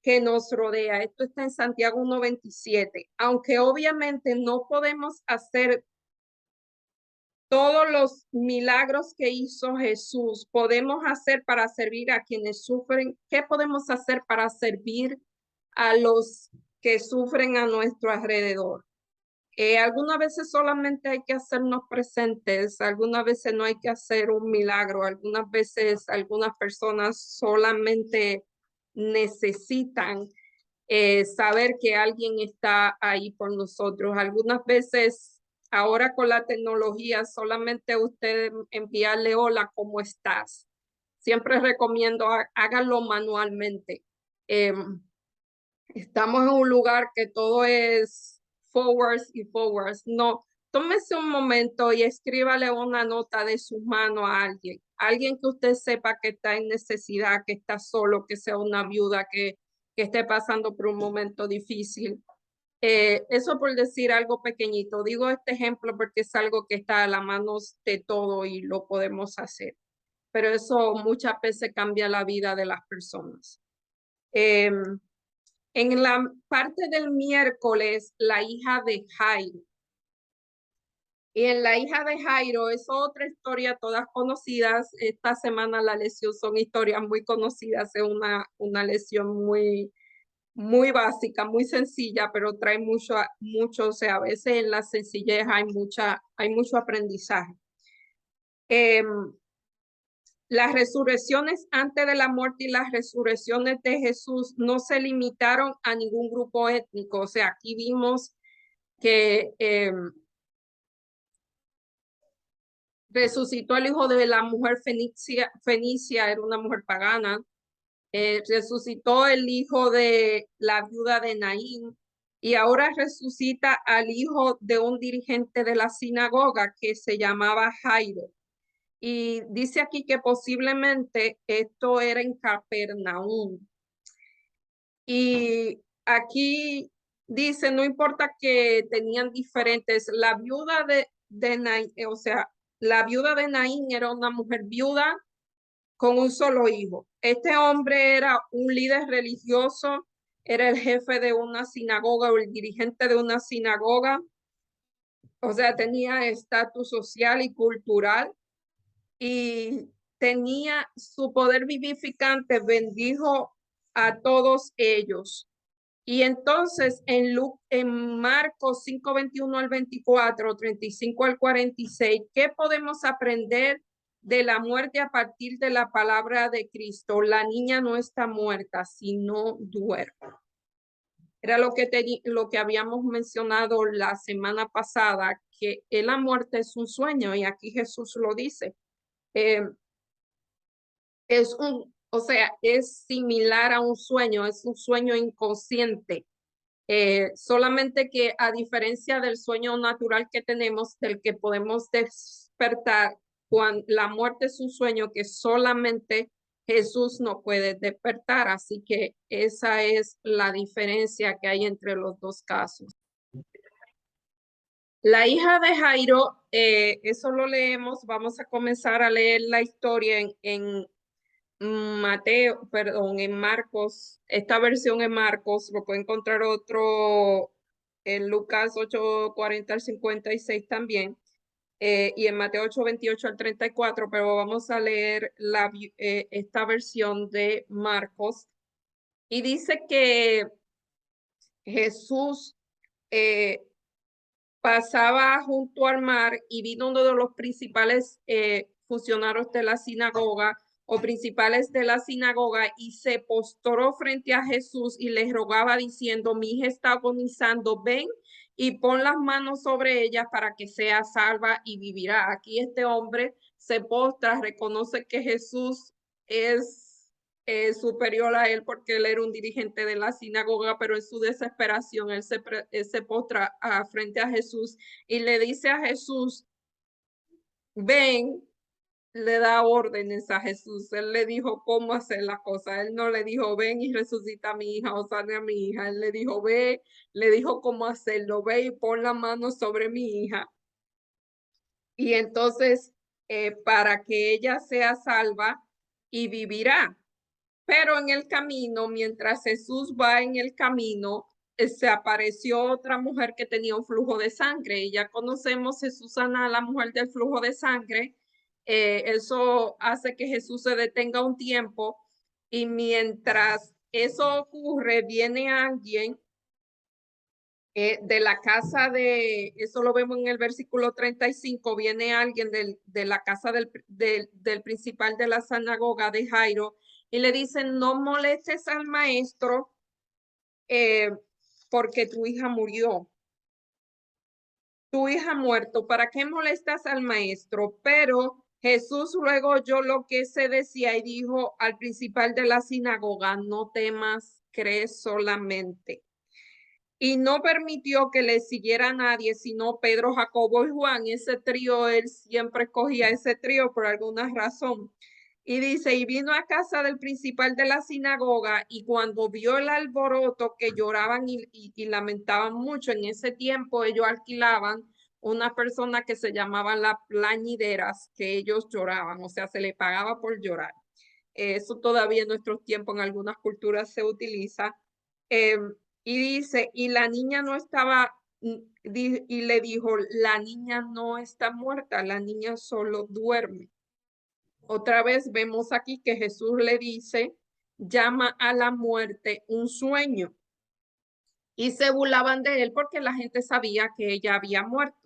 Speaker 1: que nos rodea. Esto está en Santiago 1:27. Aunque obviamente no podemos hacer todos los milagros que hizo Jesús, podemos hacer para servir a quienes sufren. ¿Qué podemos hacer para servir a los que sufren a nuestro alrededor? Algunas veces solamente hay que hacernos presentes, algunas veces no hay que hacer un milagro, algunas veces algunas personas solamente necesitan saber que alguien está ahí por nosotros. Algunas veces, ahora con la tecnología, solamente usted enviarle hola, ¿cómo estás? Siempre recomiendo háganlo manualmente. Estamos en un lugar que todo es forwards y forwards. No, tómese un momento y escríbale una nota de sus manos a alguien que usted sepa que está en necesidad, que está solo, que sea una viuda, que esté pasando por un momento difícil. Eso por decir algo pequeñito. Digo este ejemplo porque es algo que está a la mano de todo y lo podemos hacer. Pero eso muchas veces cambia la vida de las personas. En la parte del miércoles, la hija de Jairo. Y en la hija de Jairo es otra historia, todas conocidas. Esta semana la lección son historias muy conocidas. Es una lección muy básica, muy sencilla, pero trae mucho, o sea, a veces en la sencillez hay mucho aprendizaje. Las resurrecciones antes de la muerte y las resurrecciones de Jesús no se limitaron a ningún grupo étnico. O sea, aquí vimos que resucitó el hijo de la mujer fenicia, era una mujer pagana. Resucitó el hijo de la viuda de Naín y ahora resucita al hijo de un dirigente de la sinagoga que se llamaba Jairo. Y dice aquí que posiblemente esto era en Capernaum. Y aquí dice, no importa que tenían diferentes, la viuda de Naín, o sea, la viuda de Naín era una mujer viuda con un solo hijo. Este hombre era un líder religioso, era el jefe de una sinagoga o el dirigente de una sinagoga, o sea, tenía estatus social y cultural y tenía su poder vivificante, bendijo a todos ellos. Y entonces en Marcos 5:21 al 24, 35 al 46, ¿qué podemos aprender de la muerte a partir de la palabra de Cristo? La niña no está muerta, sino duerme. Era lo que habíamos mencionado la semana pasada, que la muerte es un sueño y aquí Jesús lo dice. O sea, es similar a un sueño, es un sueño inconsciente. Solamente que a diferencia del sueño natural que tenemos, del que podemos despertar, cuando la muerte es un sueño que solamente Jesús no puede despertar. Así que esa es la diferencia que hay entre los dos casos. La hija de Jairo, eso lo leemos, vamos a comenzar a leer la historia en Mateo, perdón, en Marcos, esta versión en Marcos, lo puede encontrar otro en Lucas 8:40 al 56 también, y en Mateo 8:28 al 34, pero vamos a leer esta versión de Marcos. Y dice que Jesús eh, pasaba junto al mar y vino uno de los principales funcionarios de la sinagoga o principales de la sinagoga y se postró frente a Jesús y le rogaba diciendo, mi hija está agonizando, ven y pon las manos sobre ella para que sea salva y vivirá. Aquí este hombre se postra, reconoce que Jesús es superior a él porque él era un dirigente de la sinagoga, pero en su desesperación él se postra frente a Jesús y le dice a Jesús, ven, le da órdenes a Jesús. Él le dijo cómo hacer las cosas. Él no le dijo, ven y resucita a mi hija o sane a mi hija. Él le dijo, ve, le dijo cómo hacerlo, ve y pon la mano sobre mi hija. Y entonces, para que ella sea salva y vivirá. Pero en el camino, mientras Jesús va en el camino, se apareció otra mujer que tenía un flujo de sangre. Y ya conocemos Jesús sana a la mujer del flujo de sangre. Eso hace que Jesús se detenga un tiempo y mientras eso ocurre, viene alguien de la casa eso lo vemos en el versículo 35, viene alguien de la casa del principal de la sinagoga de Jairo y le dicen, no molestes al maestro porque tu hija murió. Tu hija ha muerto, ¿para qué molestas al maestro? Pero Jesús luego oyó lo que se decía y dijo al principal de la sinagoga, no temas, cree solamente. Y no permitió que le siguiera nadie, sino Pedro, Jacobo y Juan. Ese trío, él siempre escogía ese trío por alguna razón. Y dice, y vino a casa del principal de la sinagoga y cuando vio el alboroto que lloraban y lamentaban mucho, en ese tiempo ellos alquilaban una persona que se llamaba las plañideras, que ellos lloraban, o sea, se le pagaba por llorar. Eso todavía en nuestros tiempos en algunas culturas se utiliza. Eh, y dice, y la niña no estaba, y le dijo, la niña no está muerta, la niña solo duerme. Otra vez vemos aquí que Jesús le dice, llama a la muerte un sueño. Y se burlaban de él porque la gente sabía que ella había muerto.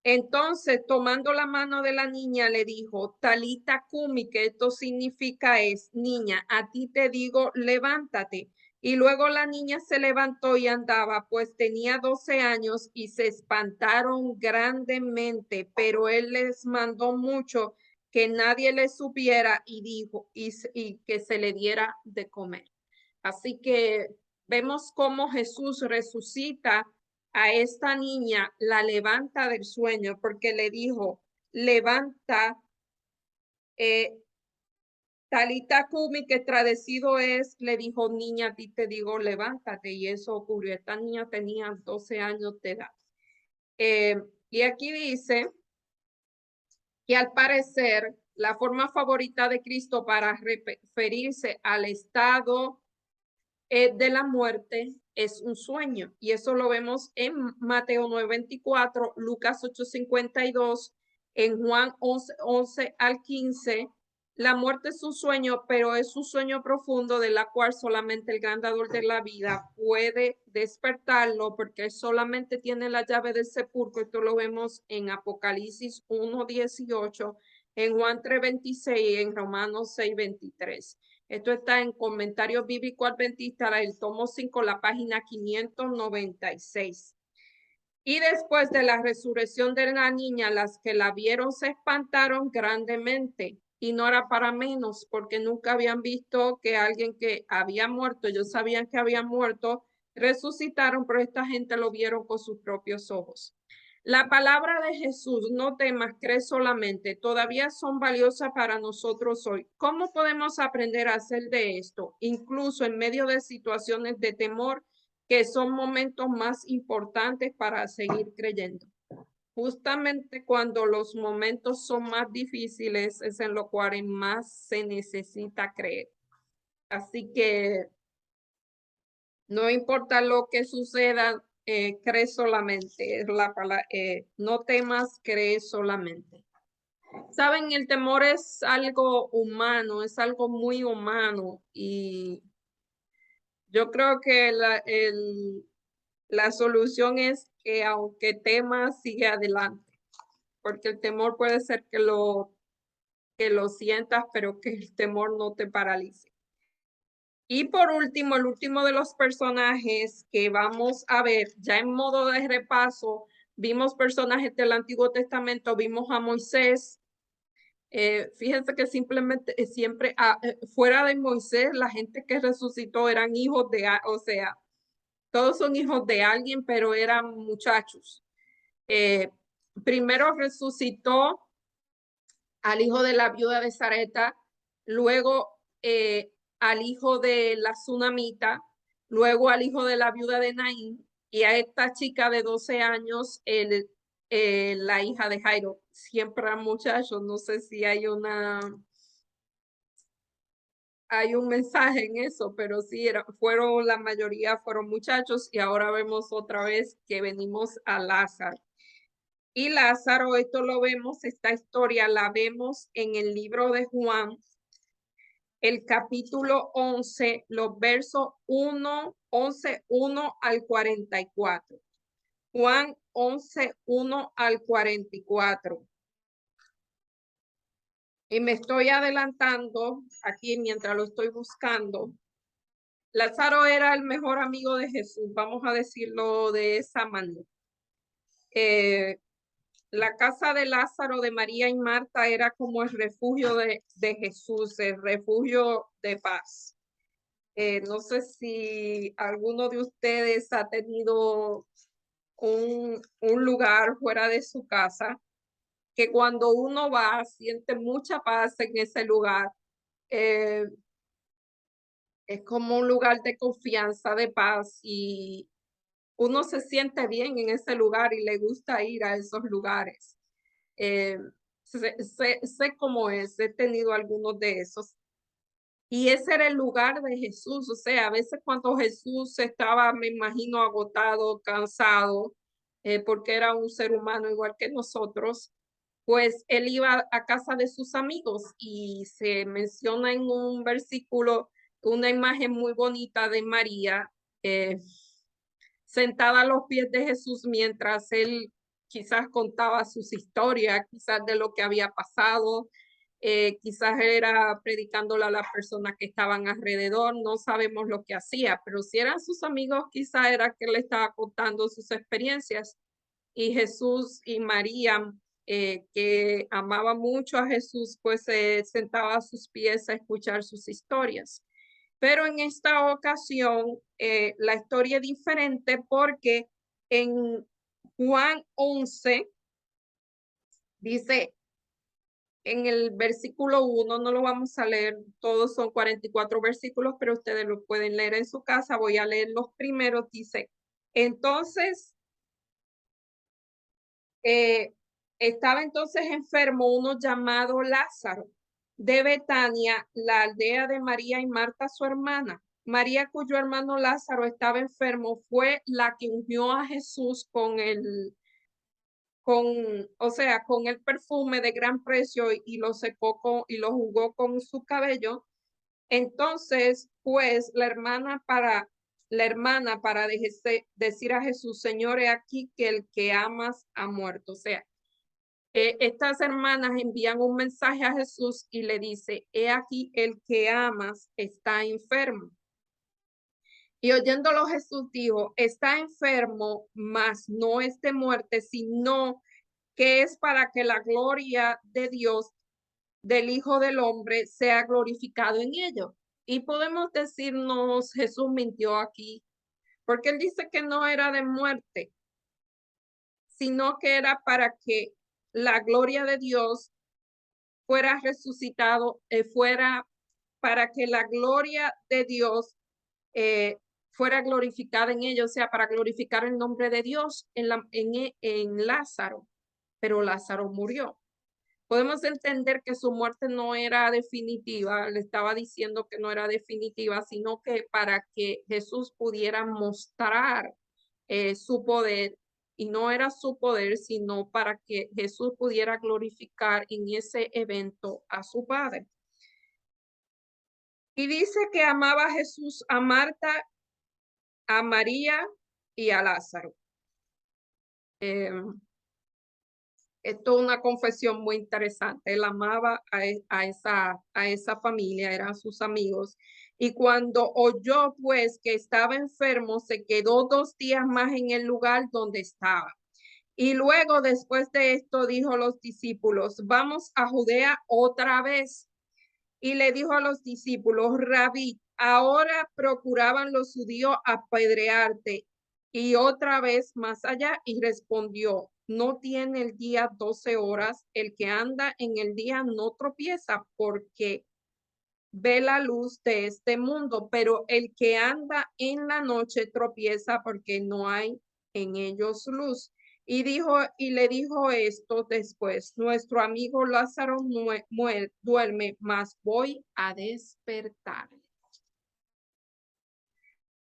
Speaker 1: Entonces, tomando la mano de la niña, le dijo, Talita Kumi, que esto significa es, niña, a ti te digo, levántate. Y luego la niña se levantó y andaba, pues tenía 12 años y se espantaron grandemente, pero él les mandó mucho que nadie le supiera y dijo, y que se le diera de comer. Así que vemos cómo Jesús resucita a esta niña, la levanta del sueño, porque le dijo, levanta, Talita Kumi, que traducido es, le dijo, niña, a ti te digo, levántate, y eso ocurrió. Esta niña tenía 12 años de edad. Y aquí dice que al parecer la forma favorita de Cristo para referirse al estado de la muerte es un sueño. Y eso lo vemos en Mateo 9:24, Lucas 8:52, en Juan 11 al 15. La muerte es un sueño, pero es un sueño profundo de la cual solamente el gran dador de la vida puede despertarlo porque solamente tiene la llave del sepulcro. Esto lo vemos en Apocalipsis 1:18, en Juan 3:26 y en Romanos 6:23. Esto está en Comentario Bíblico Adventista, el tomo 5, la página 596. Y después de la resurrección de la niña, las que la vieron se espantaron grandemente. Y no era para menos, porque nunca habían visto que alguien que había muerto, ellos sabían que había muerto, resucitaron, pero esta gente lo vieron con sus propios ojos. La palabra de Jesús, no temas, cree solamente, todavía son valiosas para nosotros hoy. ¿Cómo podemos aprender a hacer de esto? Incluso en medio de situaciones de temor que son momentos más importantes para seguir creyendo. Justamente cuando los momentos son más difíciles es en lo cual más se necesita creer. Así que no importa lo que suceda, cree solamente. Es la palabra, no temas, cree solamente. Saben, el temor es algo humano, es algo muy humano y yo creo que la solución es que aunque temas, sigue adelante, porque el temor puede ser que lo sientas, pero que el temor no te paralice. Y por último, el último de los personajes que vamos a ver, ya en modo de repaso, vimos personajes del Antiguo Testamento, vimos a Moisés. Fíjense que simplemente siempre fuera de Moisés, la gente que resucitó eran hijos de, o sea, todos son hijos de alguien, pero eran muchachos. Primero resucitó al hijo de la viuda de Sarepta, luego al hijo de la Tsunamita, luego al hijo de la viuda de Naín y a esta chica de 12 años, la hija de Jairo. Siempre a muchachos, no sé si hay un mensaje en eso, pero sí, la mayoría fueron muchachos y ahora vemos otra vez que venimos a Lázaro. Y Lázaro, esto lo vemos, esta historia la vemos en el libro de Juan, el capítulo 11, los versos 1 al 44. Juan 11, 1 al 44. Y me estoy adelantando aquí mientras lo estoy buscando. Lázaro era el mejor amigo de Jesús, vamos a decirlo de esa manera. La casa de Lázaro, de María y Marta era como el refugio de Jesús, el refugio de paz. No sé si alguno de ustedes ha tenido un lugar fuera de su casa que cuando uno va siente mucha paz en ese lugar. Es como un lugar de confianza, de paz y uno se siente bien en ese lugar y le gusta ir a esos lugares. Sé cómo es, he tenido algunos de esos. Y ese era el lugar de Jesús, o sea, a veces cuando Jesús estaba, me imagino, agotado, cansado, porque era un ser humano igual que nosotros, pues él iba a casa de sus amigos y se menciona en un versículo una imagen muy bonita de María sentada a los pies de Jesús mientras él quizás contaba sus historias, quizás de lo que había pasado, quizás era predicándole a las personas que estaban alrededor, no sabemos lo que hacía, pero si eran sus amigos, quizás era que le estaba contando sus experiencias. Y Jesús y María, que amaba mucho a Jesús, pues se sentaba a sus pies a escuchar sus historias. Pero en esta ocasión la historia es diferente porque en Juan 11 dice en el versículo 1, no lo vamos a leer, todos son 44 versículos, pero ustedes lo pueden leer en su casa. Voy a leer los primeros. Dice, entonces, estaba entonces enfermo uno llamado Lázaro de Betania, la aldea de María y Marta, su hermana. María, cuyo hermano Lázaro estaba enfermo, fue la que ungió a Jesús con con el perfume de gran precio y lo secó y lo jugó con su cabello. Entonces, pues, la hermana para decir a Jesús, Señor, he aquí que el que amas ha muerto. O sea, estas hermanas envían un mensaje a Jesús y le dice, he aquí el que amas está enfermo. Y oyéndolo Jesús dijo, está enfermo, mas no es de muerte, sino que es para que la gloria de Dios, del Hijo del Hombre, sea glorificado en ello. Y podemos decirnos, Jesús mintió aquí, porque él dice que no era de muerte, sino que era para que la gloria de Dios fuera resucitado, fuera para que la gloria de Dios fuera glorificada en ellos, o sea, para glorificar el nombre de Dios en Lázaro, pero Lázaro murió. Podemos entender que su muerte no era definitiva, le estaba diciendo que no era definitiva, sino que para que Jesús pudiera mostrar su poder, y no era su poder, sino para que Jesús pudiera glorificar en ese evento a su Padre. Y dice que amaba a Jesús, a Marta, a María y a Lázaro. Esto es una confesión muy interesante. Él amaba a esa familia, eran sus amigos. Y cuando oyó pues que estaba enfermo, se quedó 2 días más en el lugar donde estaba. Y luego, después de esto, dijo a los discípulos, vamos a Judea otra vez. Y le dijo a los discípulos, Rabí, ahora procuraban los judíos apedrearte. Y otra vez más allá, y respondió, no tiene el día 12 horas, el que anda en el día no tropieza porque ve la luz de este mundo, pero el que anda en la noche tropieza porque no hay en ellos luz. Y le dijo esto después, nuestro amigo Lázaro duerme, mas voy a despertar.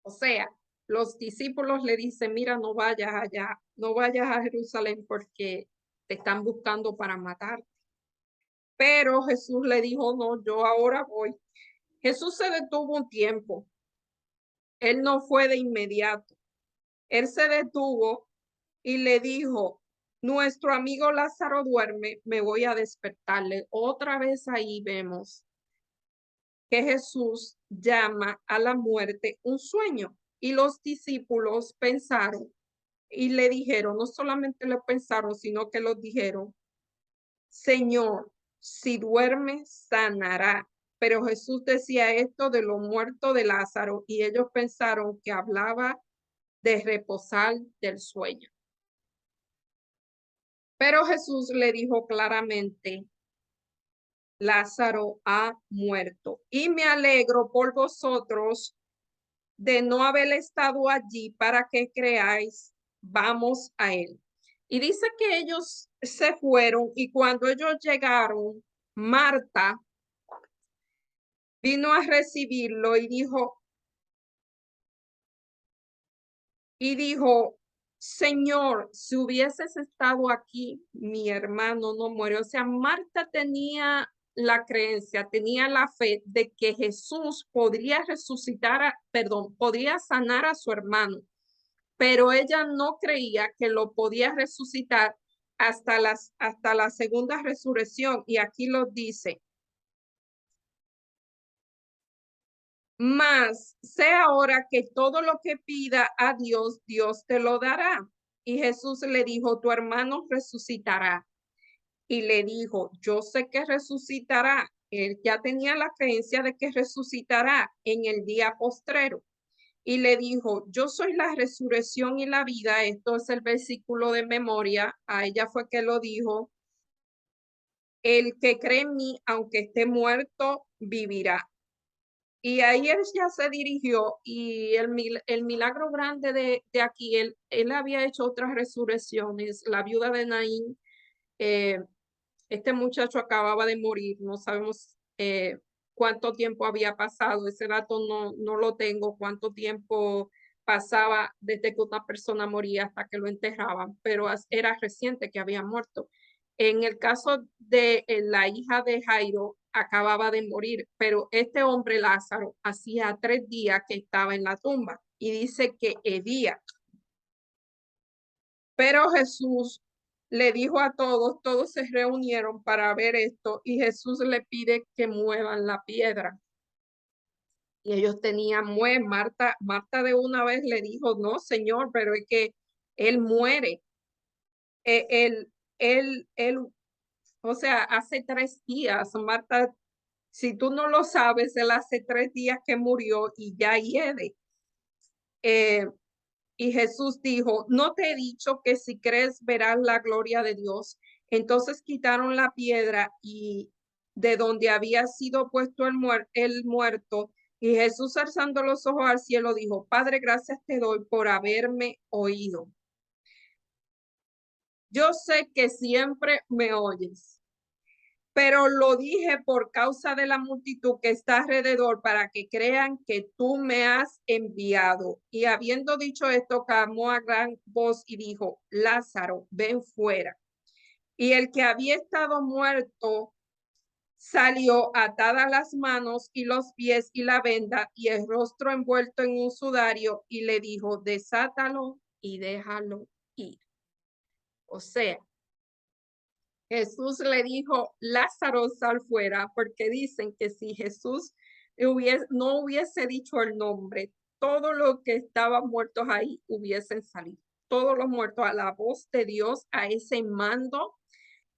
Speaker 1: O sea, los discípulos le dicen, mira, no vayas allá, no vayas a Jerusalén porque te están buscando para matarte. Pero Jesús le dijo, no, yo ahora voy. Jesús se detuvo un tiempo. Él no fue de inmediato. Él se detuvo y le dijo, nuestro amigo Lázaro duerme, me voy a despertarle. Otra vez ahí vemos que Jesús llama a la muerte un sueño. Y los discípulos pensaron y le dijeron, no solamente lo pensaron, sino que lo dijeron, Señor, si duerme, sanará. Pero Jesús decía esto de lo muerto de Lázaro y ellos pensaron que hablaba de reposar del sueño. Pero Jesús le dijo claramente, Lázaro ha muerto y me alegro por vosotros de no haber estado allí para que creáis, vamos a él. Y dice que ellos se fueron y cuando ellos llegaron, Marta vino a recibirlo y dijo, Señor, si hubieses estado aquí, mi hermano no muere. O sea, Marta tenía la creencia, tenía la fe de que Jesús podría podría sanar a su hermano, pero ella no creía que lo podía resucitar hasta la segunda resurrección. Y aquí lo dice, mas sé ahora que todo lo que pida a Dios, Dios te lo dará. Y Jesús le dijo, tu hermano resucitará. Y le dijo, yo sé que resucitará. Él ya tenía la creencia de que resucitará en el día postrero. Y le dijo, yo soy la resurrección y la vida. Esto es el versículo de memoria. A ella fue que lo dijo. El que cree en mí, aunque esté muerto, vivirá. Y ahí él ya se dirigió y el milagro grande de aquí, él había hecho otras resurrecciones. La viuda de Naín, este muchacho acababa de morir, no sabemos cuánto tiempo había pasado, ese dato no lo tengo, cuánto tiempo pasaba desde que una persona moría hasta que lo enterraban, pero era reciente que había muerto. En el caso de la hija de Jairo, acababa de morir, pero este hombre Lázaro hacía 3 días que estaba en la tumba y dice que hedía. Pero Jesús le dijo a todos se reunieron para ver esto y Jesús le pide que muevan la piedra. Y ellos tenían Marta de una vez le dijo, no, Señor, pero es que él muere. Él, o sea, hace 3 días, Marta, si tú no lo sabes, él hace 3 días que murió y ya hiede. Y Jesús dijo, no te he dicho que si crees verás la gloria de Dios. Entonces quitaron la piedra y de donde había sido puesto el muerto Y Jesús, alzando los ojos al cielo, dijo: Padre, gracias te doy por haberme oído. Yo sé que siempre me oyes, pero lo dije por causa de la multitud que está alrededor, para que crean que tú me has enviado. Y habiendo dicho esto, clamó a gran voz y dijo: Lázaro, ven fuera. Y el que había estado muerto salió, atadas las manos y los pies y la venda y el rostro envuelto en un sudario, y le dijo: desátalo y déjalo ir. O sea, Jesús le dijo: Lázaro, sal fuera, porque dicen que si Jesús no hubiese dicho el nombre, todos los que estaban muertos ahí hubiesen salido. Todos los muertos, a la voz de Dios, a ese mando,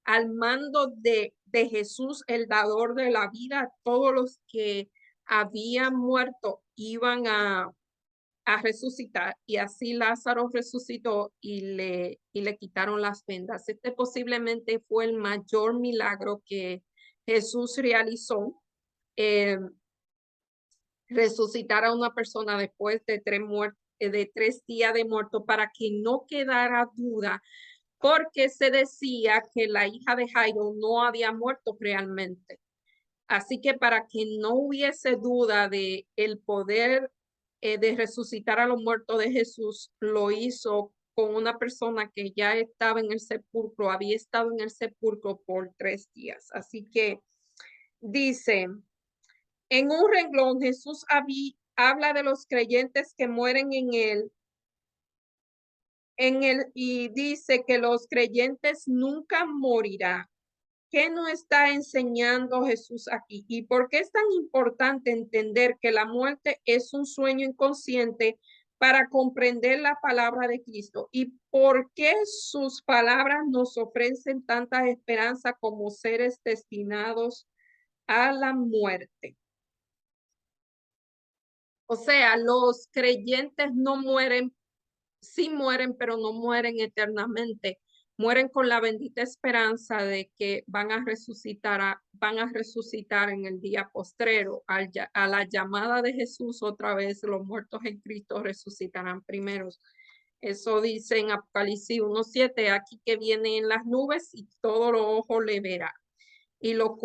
Speaker 1: al mando de Jesús, el dador de la vida, todos los que habían muerto iban a resucitar. Y así Lázaro resucitó y le quitaron las vendas. Este posiblemente fue el mayor milagro que Jesús realizó, eh, resucitar a una persona después de de 3 días de muerto, para que no quedara duda, porque se decía que la hija de Jairo no había muerto realmente. Así que para que no hubiese duda de el poder de resucitar a los muertos de Jesús, lo hizo con una persona que ya estaba en el sepulcro, había estado en el sepulcro por 3 días. Así que dice, en un renglón Jesús habla de los creyentes que mueren en él, y dice que los creyentes nunca morirán. ¿Qué nos está enseñando Jesús aquí? ¿Y por qué es tan importante entender que la muerte es un sueño inconsciente para comprender la palabra de Cristo? ¿Y por qué sus palabras nos ofrecen tanta esperanza como seres destinados a la muerte? O sea, los creyentes no mueren, sí mueren, pero no mueren eternamente. Mueren con la bendita esperanza de que van a resucitar en el día postrero. A la llamada de Jesús, otra vez los muertos en Cristo resucitarán primeros. Eso dice en Apocalipsis 1:7, aquí que viene en las nubes y todo los ojos le verá. Y lo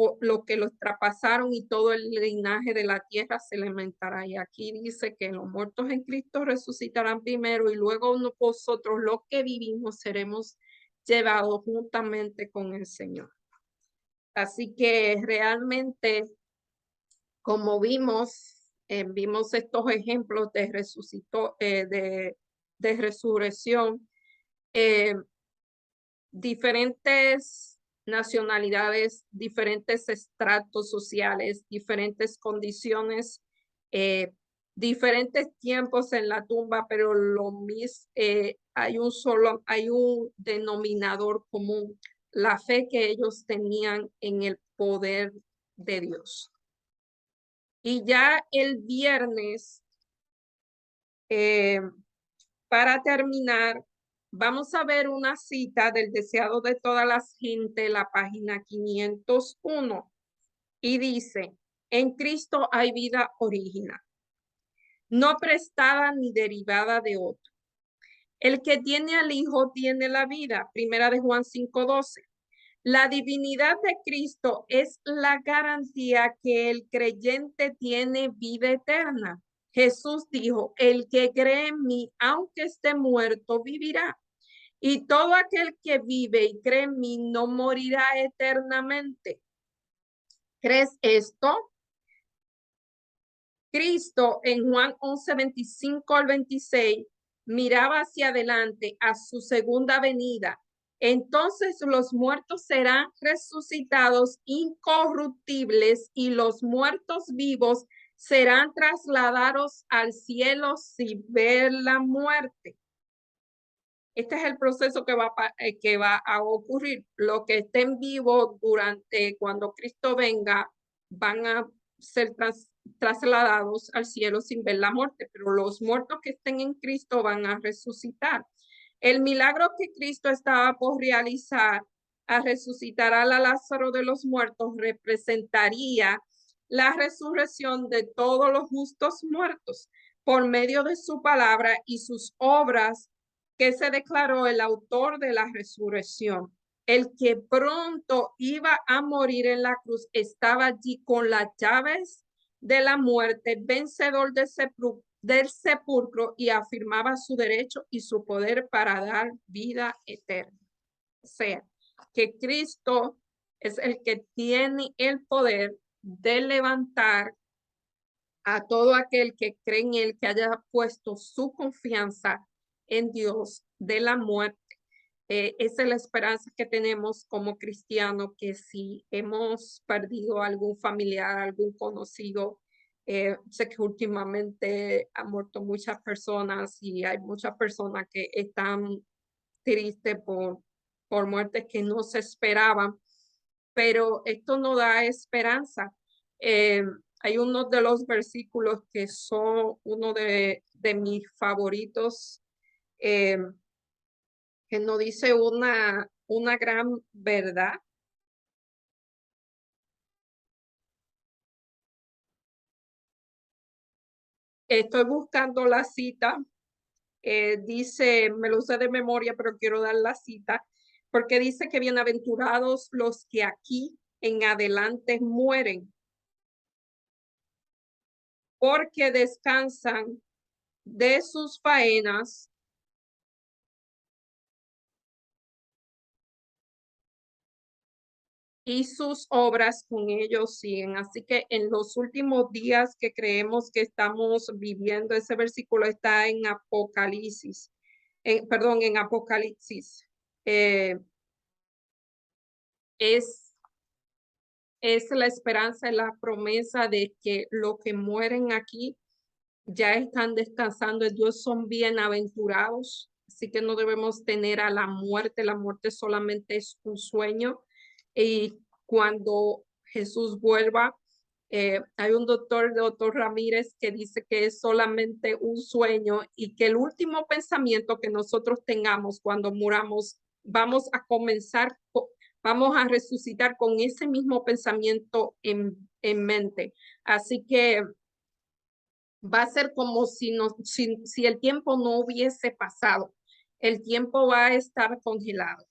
Speaker 1: que los traspasaron y todo el linaje de la tierra se lamentará. Y aquí dice que los muertos en Cristo resucitarán primero, y luego nosotros los que vivimos seremos llevados juntamente con el Señor. Así que realmente, como vimos estos ejemplos de resurrección, eh, diferentes nacionalidades, diferentes estratos sociales, diferentes condiciones, diferentes tiempos en la tumba, pero hay un denominador común: la fe que ellos tenían en el poder de Dios. Y ya el viernes, eh, para terminar, vamos a ver una cita del Deseado de todas las gentes, la página 501, y dice: en Cristo hay vida original, no prestada ni derivada de otro. El que tiene al Hijo tiene la vida. Primera de Juan 5:12. La divinidad de Cristo es la garantía que el creyente tiene vida eterna. Jesús dijo: el que cree en mí, aunque esté muerto, vivirá. Y todo aquel que vive y cree en mí no morirá eternamente. ¿Crees esto? Cristo en Juan 11:25-26 miraba hacia adelante a su segunda venida. Entonces los muertos serán resucitados incorruptibles, y los muertos vivos serán trasladados al cielo sin ver la muerte. Este es el proceso que va a ocurrir. Los que estén vivos cuando Cristo venga van a ser trasladados al cielo sin ver la muerte, pero los muertos que estén en Cristo van a resucitar. El milagro que Cristo estaba por realizar, a resucitar a Lázaro de los muertos, representaría la resurrección de todos los justos muertos por medio de su palabra y sus obras, que se declaró el autor de la resurrección. El que pronto iba a morir en la cruz estaba allí con las llaves de la muerte, vencedor del sepulcro, y afirmaba su derecho y su poder para dar vida eterna. O sea, que Cristo es el que tiene el poder de levantar a todo aquel que cree en él, que haya puesto su confianza en Dios de la muerte. Esa es la esperanza que tenemos como cristianos, que si hemos perdido algún familiar, algún conocido, sé que últimamente han muerto muchas personas y hay muchas personas que están tristes por muertes que no se esperaban, pero esto no da esperanza. Hay uno de los versículos que son uno de mis favoritos, eh, que nos dice una gran verdad. Estoy buscando la cita, dice, me lo sé de memoria, pero quiero dar la cita, porque dice que bienaventurados los que aquí en adelante mueren, porque descansan de sus faenas y sus obras con ellos siguen. Así que en los últimos días que creemos que estamos viviendo, ese versículo está en Apocalipsis, perdón, en Apocalipsis. Eh, es, es la esperanza y la promesa de que los que mueren aquí ya están descansando en Dios, son bienaventurados. Así que no debemos tener a la muerte solamente es un sueño. Y cuando Jesús vuelva, hay un doctor Ramírez, que dice que es solamente un sueño y que el último pensamiento que nosotros tengamos cuando muramos, vamos a resucitar con ese mismo pensamiento en mente. Así que va a ser como si el tiempo no hubiese pasado. El tiempo va a estar congelado.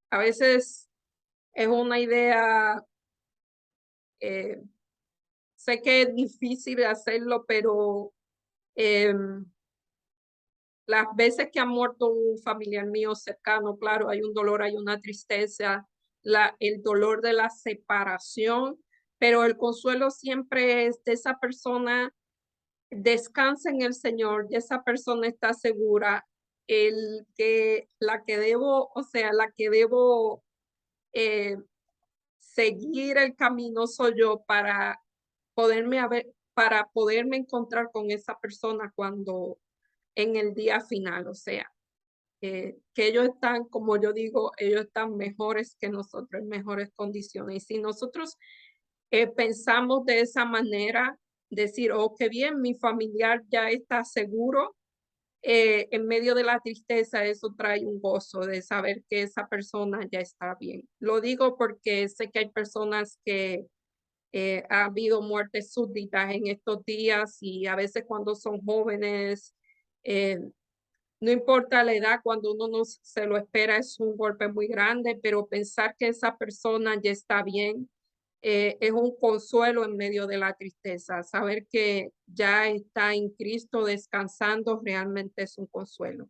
Speaker 1: A veces es una idea, eh, sé que es difícil de hacerlo, pero eh, las veces que ha muerto un familiar mío cercano, claro, hay un dolor, hay una tristeza, el dolor de la separación, pero el consuelo siempre es de esa persona. Descansa en el Señor, y esa persona está segura, la que debo, o sea, la que debo eh, seguir el camino soy yo para poderme encontrar con esa persona cuando en el día final, o sea, que ellos están, como yo digo, ellos están mejores que nosotros, en mejores condiciones. Y si nosotros pensamos de esa manera, decir, oh, qué bien, mi familiar ya está seguro, en medio de la tristeza, eso trae un gozo de saber que esa persona ya está bien. Lo digo porque sé que hay personas que ha habido muertes súbditas en estos días, y a veces cuando son jóvenes, eh, no importa la edad, cuando uno no se lo espera, es un golpe muy grande, pero pensar que esa persona ya está bien, es un consuelo en medio de la tristeza. Saber que ya está en Cristo descansando realmente es un consuelo.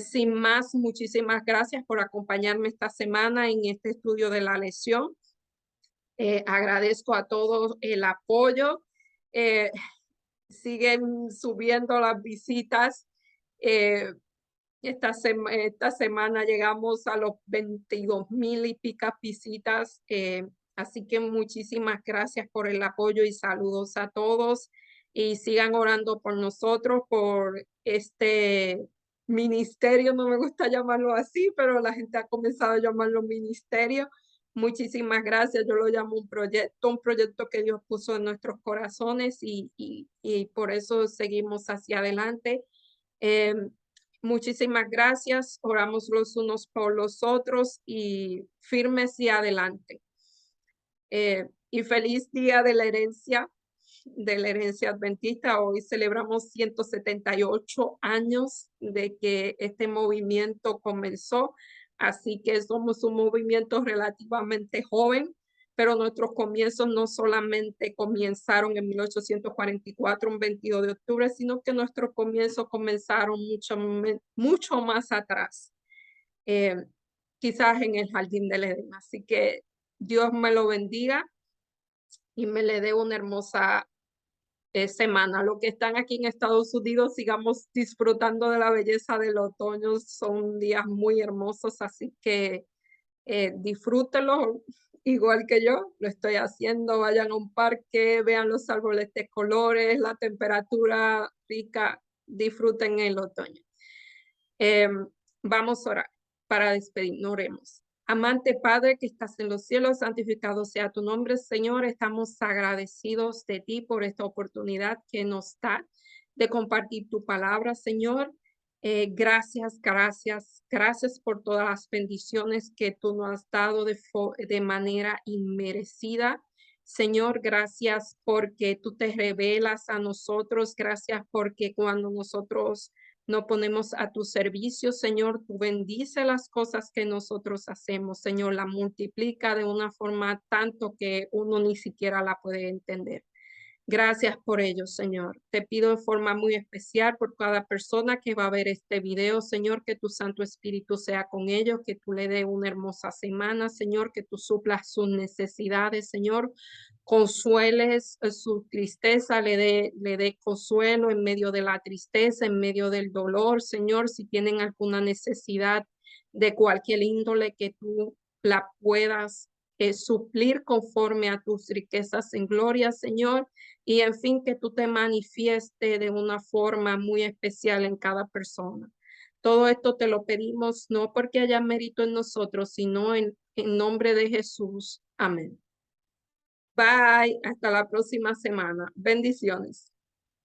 Speaker 1: Sin más, muchísimas gracias por acompañarme esta semana en este estudio de la lesión. Agradezco a todos el apoyo. Eh, Siguen subiendo las visitas. Eh, esta semana llegamos a los 22,000 y picas visitas. Así que muchísimas gracias por el apoyo y saludos a todos. Y sigan orando por nosotros, por este ministerio. No me gusta llamarlo así, pero la gente ha comenzado a llamarlo ministerio. Muchísimas gracias. Yo lo llamo un proyecto que Dios puso en nuestros corazones, y por eso seguimos hacia adelante. Eh, Muchísimas gracias. Oramos los unos por los otros y firmes y adelante. y feliz día de la herencia adventista. Hoy celebramos 178 años de que este movimiento comenzó, así que somos un movimiento relativamente joven, pero nuestros comienzos no solamente comenzaron en 1844, un 22 de octubre, sino que nuestros comienzos comenzaron mucho más atrás, eh, quizás en el Jardín del Edén. Así que Dios me lo bendiga y me le dé una hermosa semana. Los que están aquí en Estados Unidos, sigamos disfrutando de la belleza del otoño. Son días muy hermosos, así que disfrútenlo igual que yo lo estoy haciendo. Vayan a un parque, vean los árboles de colores, la temperatura rica, disfruten el otoño. Vamos a orar para despedirnos. Oremos. Amante Padre que estás en los cielos, santificado sea tu nombre, Señor. Estamos agradecidos de ti por esta oportunidad que nos da de compartir tu palabra, Señor. Gracias por todas las bendiciones que tú nos has dado de manera inmerecida. Señor, gracias porque tú te revelas a nosotros. Gracias porque cuando nosotros nos ponemos a tu servicio, Señor, tú bendice las cosas que nosotros hacemos, Señor, la multiplica de una forma tanto que uno ni siquiera la puede entender. Gracias por ello, Señor. Te pido de forma muy especial por cada persona que va a ver este video, Señor, que tu Santo Espíritu sea con ellos, que tú le dé una hermosa semana, Señor, que tú suplas sus necesidades, Señor, consueles su tristeza, le dé consuelo en medio de la tristeza, en medio del dolor, Señor, si tienen alguna necesidad de cualquier índole, que tú la puedas suplir conforme a tus riquezas en gloria, Señor, y en fin, que tú te manifieste de una forma muy especial en cada persona. Todo esto te lo pedimos no porque haya mérito en nosotros, sino en nombre de Jesús. Amén. Bye, hasta la próxima semana. Bendiciones.